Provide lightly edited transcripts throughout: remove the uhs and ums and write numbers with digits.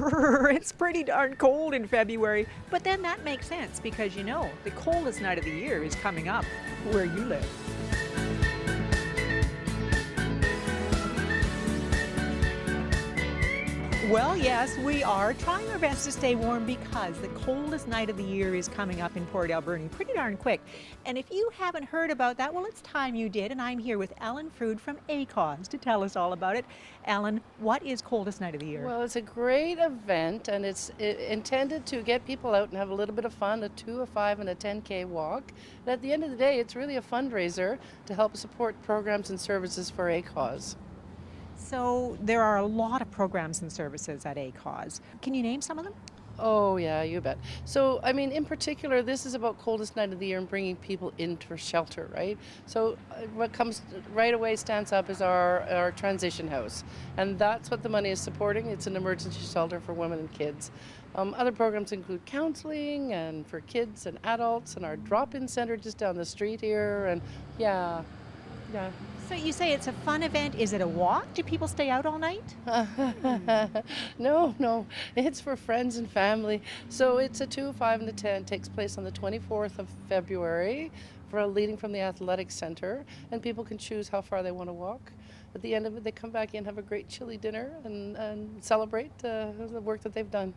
It's pretty darn cold in February, but then that makes sense because the coldest night of the year is coming up where you live. Well, yes, we are trying our best to stay warm because the coldest night of the year is coming up in Port Alberni pretty darn quick. And if you haven't heard about that, well, it's time you did. And I'm here with Ellen Frood from ACOS to tell us all about it. Ellen, what is coldest night of the year? Well, it's a great event, and it's intended to get people out and have a little bit of fun, a 2, a 5, and a 10K walk. And at the end of the day, it's really a fundraiser to help support programs and services for ACOS. So there are a lot of programs and services at ACOS. Can you name some of them? Oh, yeah, you bet. So, I mean, in particular, this is about coldest night of the year and bringing people into shelter, right? So what comes right away stands up is our transition house. And that's what the money is supporting. It's an emergency shelter for women and kids. Other programs include counseling and for kids and adults and our drop-in center just down the street here. And yeah. So you say it's a fun event. Is it a walk? Do people stay out all night? No, it's for friends and family. So it's a 2, 5, and a 10. Takes place on the 24th of February leading from the athletic center, and people can choose how far they want to walk. At the end of it, they come back in, have a great chili dinner, and celebrate the work that they've done.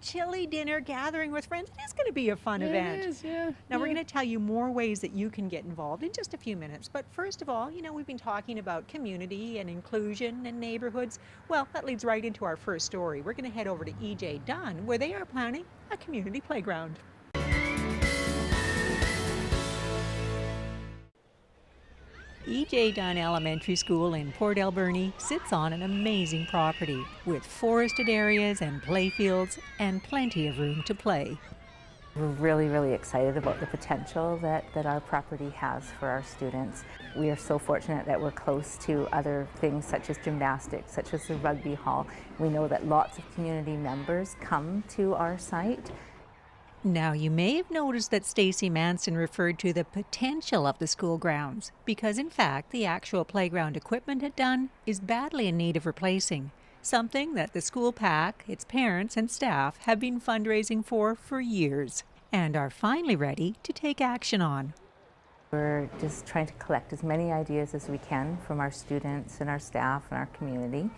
Chili dinner, gathering with friends. It is going to be a fun event. It is, yeah. Now, we're going to tell you more ways that you can get involved in just a few minutes. But first of all, we've been talking about community and inclusion and neighborhoods. Well, that leads right into our first story. We're going to head over to E.J. Dunn, where they are planning a community playground. E.J. Dunn Elementary School in Port Alberni sits on an amazing property with forested areas and playfields and plenty of room to play. We're really, really excited about the potential that our property has for our students. We are so fortunate that we're close to other things such as gymnastics, such as the rugby hall. We know that lots of community members come to our site. Now, you may have noticed that Stacy Manson referred to the potential of the school grounds because, in fact, the actual playground equipment it done is badly in need of replacing, something that the school PAC, its parents and staff have been fundraising for years and are finally ready to take action on. We're just trying to collect as many ideas as we can from our students and our staff and our community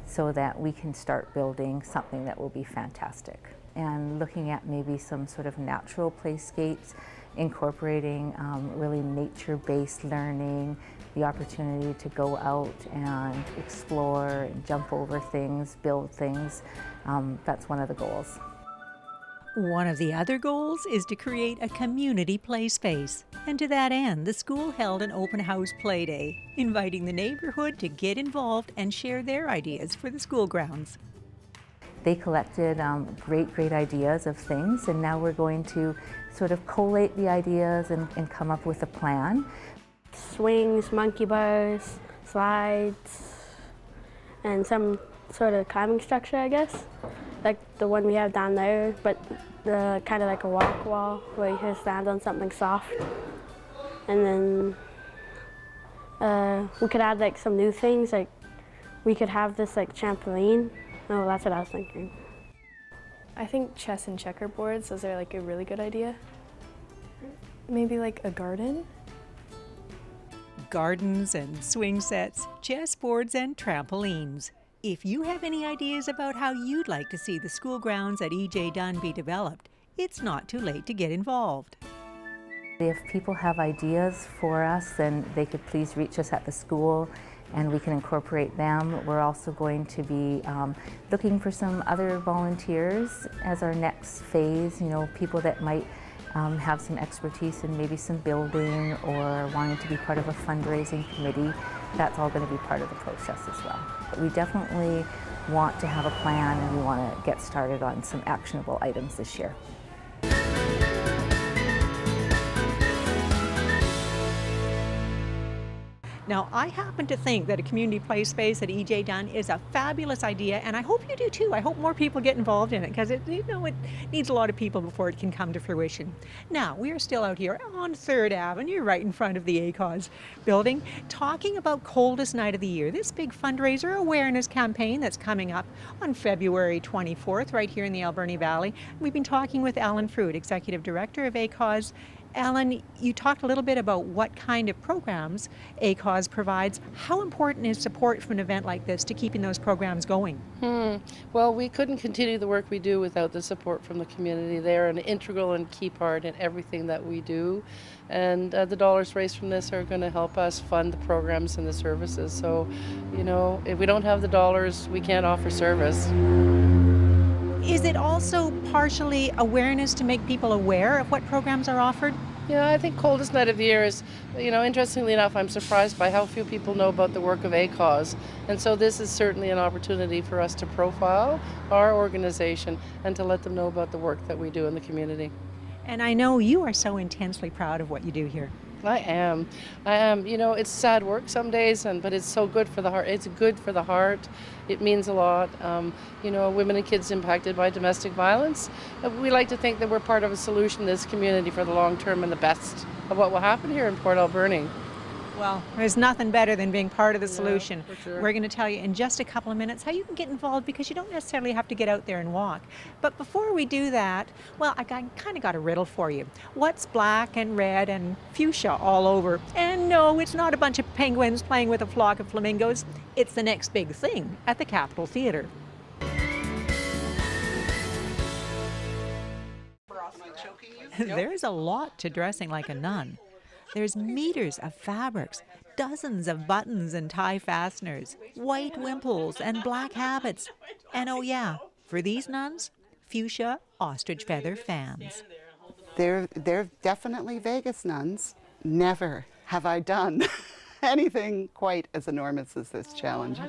so that we can start building something that will be fantastic. And looking at maybe some sort of natural playscapes, incorporating really nature-based learning, the opportunity to go out and explore and jump over things, build things. That's one of the goals. One of the other goals is to create a community play space. And to that end, the school held an open house play day, inviting the neighborhood to get involved and share their ideas for the school grounds. They collected great ideas of things, and now we're going to sort of collate the ideas and come up with a plan. Swings, monkey bars, slides, and some sort of climbing structure, I guess. Like the one we have down there, but kind of like a walk wall where you can stand on something soft. And then we could add like some new things, like we could have this like trampoline. Oh, that's what I was thinking. I think chess and checkerboards, those are like a really good idea. Maybe like a garden? Gardens and swing sets, chessboards and trampolines. If you have any ideas about how you'd like to see the school grounds at E.J. Dunn be developed, it's not too late to get involved. If people have ideas for us, then they could please reach us at the school and we can incorporate them. We're also going to be looking for some other volunteers as our next phase, people that might have some expertise in maybe some building or wanting to be part of a fundraising committee. That's all going to be part of the process as well. But we definitely want to have a plan and we want to get started on some actionable items this year. Now, I happen to think that a community play space at EJ Dunn is a fabulous idea, and I hope you do too. I hope more people get involved in it because it needs a lot of people before it can come to fruition. Now, we are still out here on 3rd Avenue, right in front of the ACOS building, talking about Coldest Night of the Year, this big fundraiser awareness campaign that's coming up on February 24th right here in the Alberni Valley. We've been talking with Alan Fruit, Executive Director of ACOS. Alan, you talked a little bit about what kind of programs ACOS provides. How important is support from an event like this to keeping those programs going? Well, we couldn't continue the work we do without the support from the community. They're an integral and key part in everything that we do. And the dollars raised from this are going to help us fund the programs and the services. So, if we don't have the dollars, we can't offer service. Is it also partially awareness to make people aware of what programs are offered? Yeah, I think Coldest Night of the Year is, interestingly enough, I'm surprised by how few people know about the work of ACOS. And so this is certainly an opportunity for us to profile our organization and to let them know about the work that we do in the community. And I know you are so intensely proud of what you do here. I am. It's sad work some days, but it's so good for the heart. It's good for the heart. It means a lot. Women and kids impacted by domestic violence. We like to think that we're part of a solution in this community for the long term and the best of what will happen here in Port Alberni. Well, there's nothing better than being part of the solution. For sure. We're going to tell you in just a couple of minutes how you can get involved because you don't necessarily have to get out there and walk. But before we do that, well, I kind of got a riddle for you. What's black and red and fuchsia all over? And no, it's not a bunch of penguins playing with a flock of flamingos. It's the next big thing at the Capitol Theatre. There's a lot to dressing like a nun. There's meters of fabrics, dozens of buttons and tie fasteners, white wimples and black habits. And oh yeah, for these nuns, fuchsia ostrich feather fans. They're definitely Vegas nuns. Never have I done anything quite as enormous as this challenge.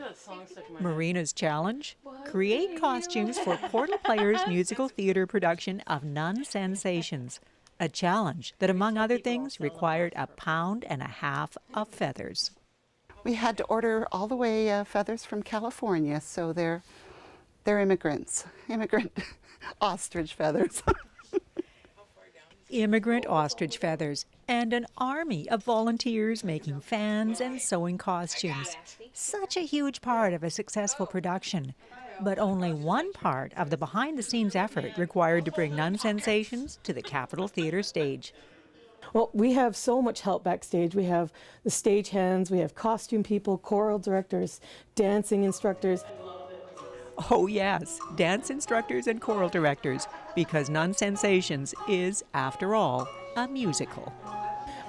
Marina's challenge? Create costumes for Portal Players' musical theater production of Nun Sensations. A challenge that, among other things, required 1.5 pounds of feathers. We had to order all the way feathers from California, so they're immigrant ostrich feathers. Immigrant ostrich feathers and an army of volunteers making fans and sewing costumes. Such a huge part of a successful production. But only one part of the behind-the-scenes effort required to bring Nun Sensations to the Capitol Theatre stage. Well, we have so much help backstage. We have the stagehands, we have costume people, choral directors, dancing instructors. Oh yes, dance instructors and choral directors, because Nun Sensations is, after all, a musical.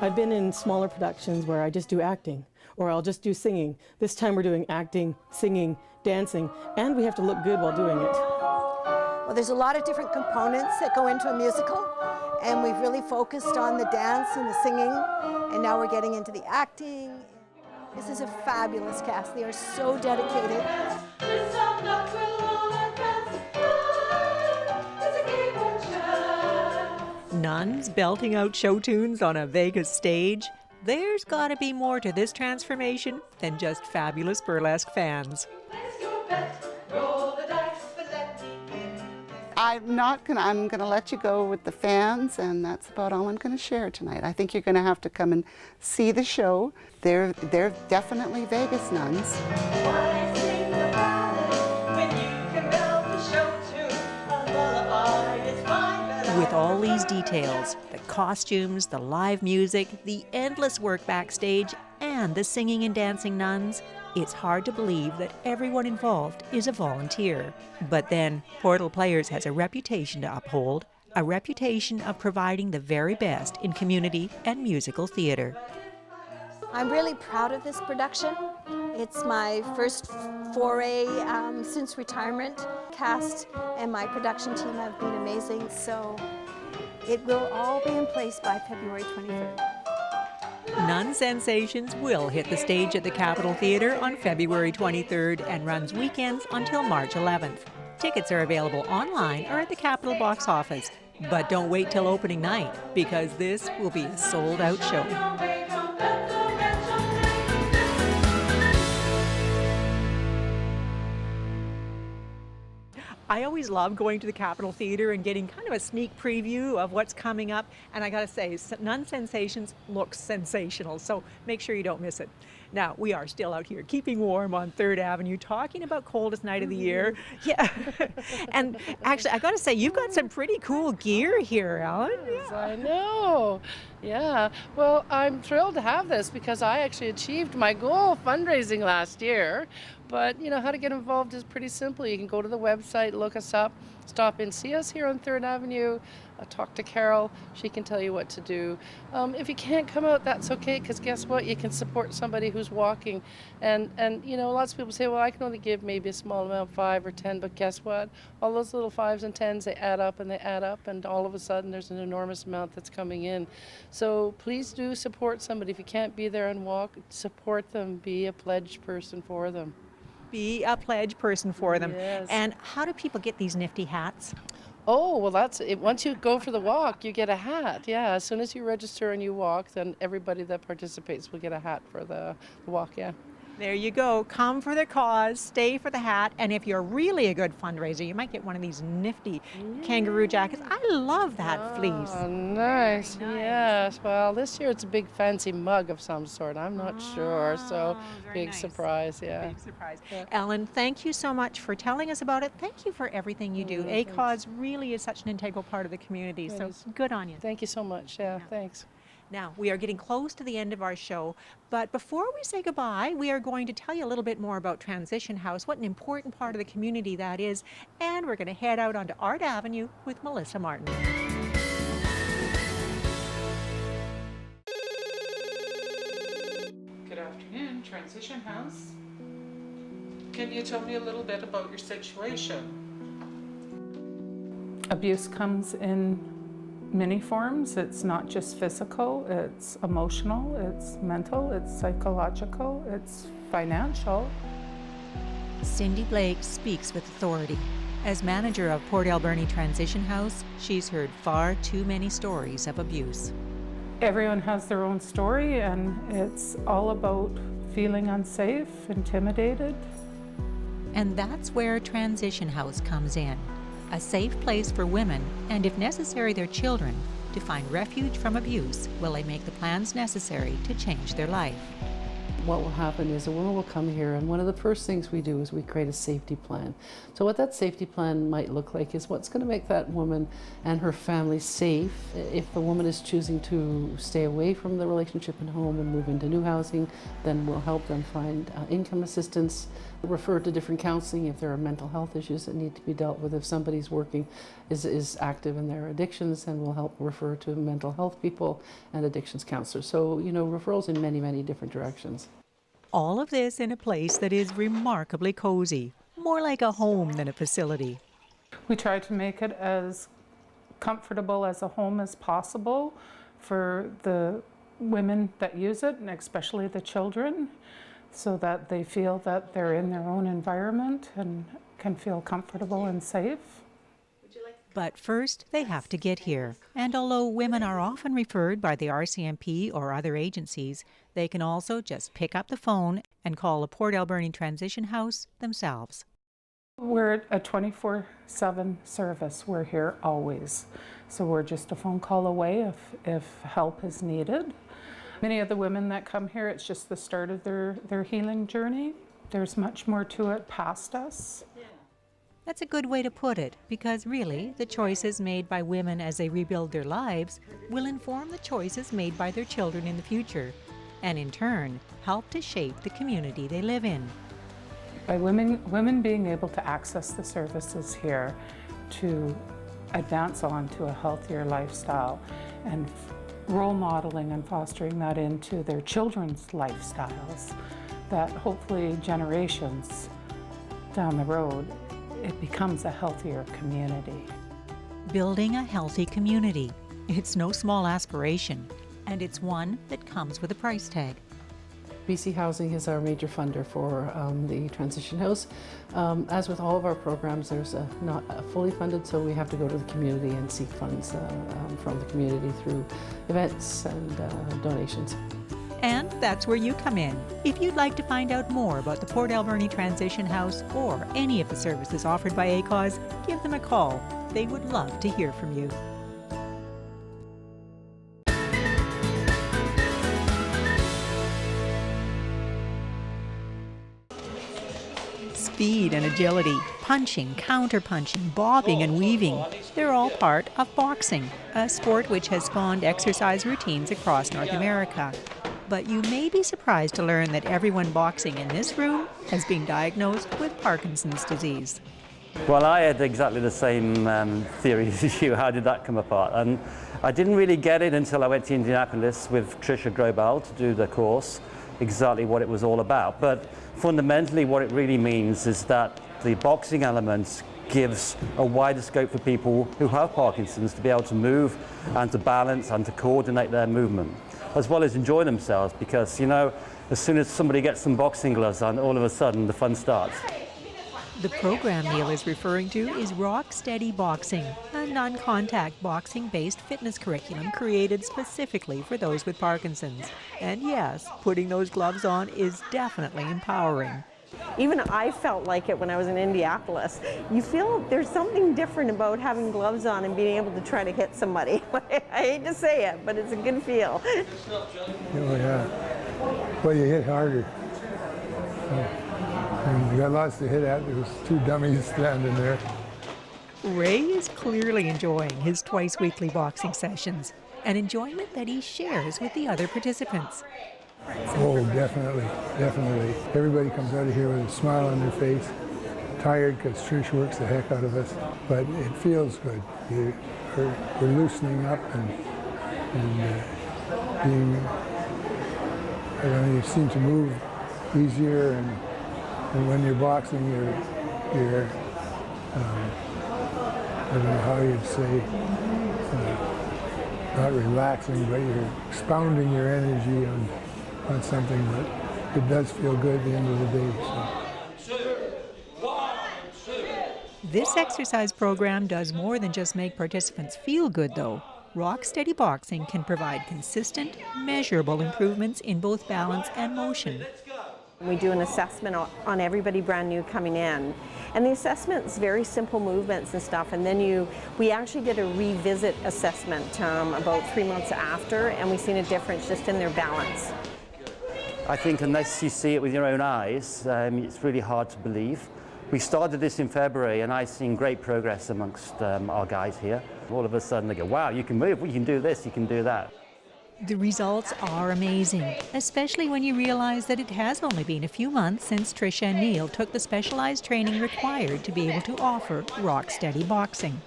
I've been in smaller productions where I just do acting, or I'll just do singing. This time we're doing acting, singing, dancing, and we have to look good while doing it. Well, there's a lot of different components that go into a musical, and we've really focused on the dance and the singing, and now we're getting into the acting. This is a fabulous cast. They are so dedicated. Nuns belting out show tunes on a Vegas stage? There's gotta be more to this transformation than just fabulous burlesque fans. I'm gonna let you go with the fans, and that's about all I'm gonna share tonight. I think you're gonna have to come and see the show. They're definitely Vegas nuns. With all these details, the costumes, the live music, the endless work backstage, and the singing and dancing nuns, it's hard to believe that everyone involved is a volunteer. But then, Portal Players has a reputation to uphold, a reputation of providing the very best in community and musical theater. I'm really proud of this production. It's my first foray since retirement. Cast and my production team have been amazing, so it will all be in place by February 23rd. Nun Sensations will hit the stage at the Capitol Theatre on February 23rd and runs weekends until March 11th. Tickets are available online or at the Capitol box office. But don't wait till opening night, because this will be a sold-out show. I always love going to the Capitol Theatre and getting kind of a sneak preview of what's coming up. And I gotta say, None Sensations looks sensational, so make sure you don't miss it. Now, we are still out here keeping warm on 3rd Avenue, talking about coldest night of the year. Yeah. And actually, I gotta say, you've got some pretty cool gear here, Ellen. Yes, I know. Yeah. Well, I'm thrilled to have this because I actually achieved my goal fundraising last year. But, how to get involved is pretty simple. You can go to the website, look us up, stop in, see us here on 3rd Avenue, talk to Carol. She can tell you what to do. If you can't come out, that's okay, because guess what? You can support somebody who's walking. And lots of people say, well, I can only give maybe a small amount, 5 or 10, but guess what? All those little 5s and 10s, they add up and they add up, and all of a sudden there's an enormous amount that's coming in. So please do support somebody. If you can't be there and walk, support them. Be a pledge person for them. Be a pledge person for them. Yes. And how do people get these nifty hats? Oh, well, that's it. Once you go for the walk, you get a hat. Yeah, as soon as you register and you walk, then everybody that participates will get a hat for the walk, yeah. There you go. Come for the cause, stay for the hat, and if you're really a good fundraiser, you might get one of these nifty kangaroo jackets. I love that fleece. Oh, nice. Yes. Well, this year it's a big fancy mug of some sort. I'm not sure. So big surprise. Yeah. Big surprise. Yeah. Ellen, thank you so much for telling us about it. Thank you for everything you do. ACAUS really is such an integral part of the community. So good on you. Thank you so much. Yeah. Thanks. Now, we are getting close to the end of our show, but before we say goodbye, we are going to tell you a little bit more about Transition House, what an important part of the community that is, and we're going to head out onto Art Avenue with Melissa Martin. Good afternoon, Transition House. Can you tell me a little bit about your situation? Abuse comes in many forms. It's not just physical, it's emotional, it's mental, it's psychological, it's financial. Cindy Blake speaks with authority. As manager of Port Alberni Transition House, she's heard far too many stories of abuse. Everyone has their own story, and it's all about feeling unsafe, intimidated. And that's where Transition House comes in. A safe place for women, and if necessary their children, to find refuge from abuse while they make the plans necessary to change their life. What will happen is a woman will come here, and one of the first things we do is we create a safety plan. So what that safety plan might look like is what's going to make that woman and her family safe. If the woman is choosing to stay away from the relationship and home and move into new housing, then we'll help them find income assistance, refer to different counseling if there are mental health issues that need to be dealt with. If somebody's working, is active in their addictions, and we'll help refer to mental health people and addictions counselors. So, referrals in many, many different directions. All of this in a place that is remarkably cozy, more like a home than a facility. We try to make it as comfortable as a home as possible for the women that use it, and especially the children, so that they feel that they're in their own environment and can feel comfortable and safe. But first, they have to get here. And although women are often referred by the RCMP or other agencies, they can also just pick up the phone and call the Port Alberni Transition House themselves. We're a 24/7 service. We're here always. So we're just a phone call away if help is needed. Many of the women that come here, it's just the start of their healing journey. There's much more to it past us. That's a good way to put it, because really, the choices made by women as they rebuild their lives will inform the choices made by their children in the future, and in turn, help to shape the community they live in. By women being able to access the services here to advance on to a healthier lifestyle, and role modeling and fostering that into their children's lifestyles, that hopefully generations down the road, it becomes a healthier community. Building a healthy community. It's no small aspiration, and it's one that comes with a price tag. BC Housing is our major funder for the Transition House. As with all of our programs, there's not fully funded, so we have to go to the community and seek funds from the community through events and donations. And That's where you come in. If you'd like to find out more about the Port Alberni Transition House or any of the services offered by ACAUS, give them a call. They would love to hear from you. Speed and agility, punching, counter-punching, bobbing and weaving, they're all part of boxing, a sport which has spawned exercise routines across North America. But you may be surprised to learn that everyone boxing in this room has been diagnosed with Parkinson's disease. Well, I had exactly the same theory as you. How did that come apart? And I didn't really get it until I went to Indianapolis with Tricia Grobel to do the course, exactly what it was all about. But fundamentally what it really means is that the boxing element gives a wider scope for people who have Parkinson's to be able to move and to balance and to coordinate their movement, as well as enjoy themselves, because, you know, as soon as somebody gets some boxing gloves on, all of a sudden the fun starts. The program Neil is referring to is Rock Steady Boxing, a non-contact boxing-based fitness curriculum created specifically for those with Parkinson's. And yes, putting those gloves on is definitely empowering. Even I felt like it when I was in Indianapolis. You feel there's something different about having gloves on and being able to try to hit somebody. I hate to say it, but it's a good feel. Oh yeah. Well, you hit harder. And you got lots to hit at. There was two dummies standing there. Ray is clearly enjoying his twice-weekly boxing sessions, an enjoyment that he shares with the other participants. Oh, definitely, definitely. Everybody comes out of here with a smile on their face, tired because Trish works the heck out of us, but it feels good. We're loosening up and being, I don't know, you seem to move easier, and when you're boxing, you're I don't know how you'd say, not relaxing, but you're expounding your energy on something, but it does feel good at the end of the day. So. This exercise program does more than just make participants feel good, though. Rock Steady Boxing can provide consistent, measurable improvements in both balance and motion. We do an assessment on everybody brand new coming in. And the assessment's very simple movements and stuff, and then we actually did a revisit assessment about 3 months after, and we've seen a difference just in their balance. I think unless you see it with your own eyes, it's really hard to believe. We started this in February, and I've seen great progress amongst our guys here. All of a sudden they go, wow, you can move, you can do this, you can do that. The results are amazing, especially when you realize that it has only been a few months since Tricia and Neil took the specialized training required to be able to offer Rock Steady Boxing.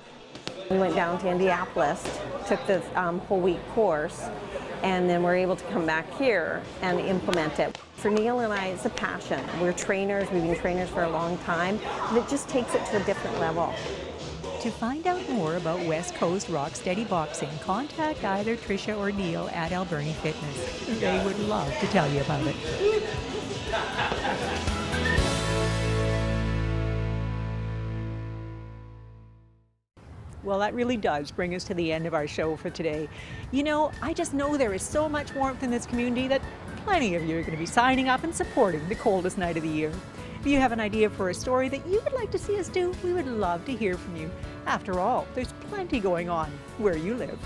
We went down to Indianapolis, took the whole week course, and then we're able to come back here and implement it. For Neil and I, it's a passion. We're trainers, we've been trainers for a long time, and it just takes it to a different level. To find out more about West Coast Rock Steady Boxing, contact either Tricia or Neil at Alberni Fitness. They would love to tell you about it. Well, that really does bring us to the end of our show for today. You know, I just know there is so much warmth in this community that plenty of you are going to be signing up and supporting the coldest night of the year. If you have an idea for a story that you would like to see us do, we would love to hear from you. After all, there's plenty going on where you live.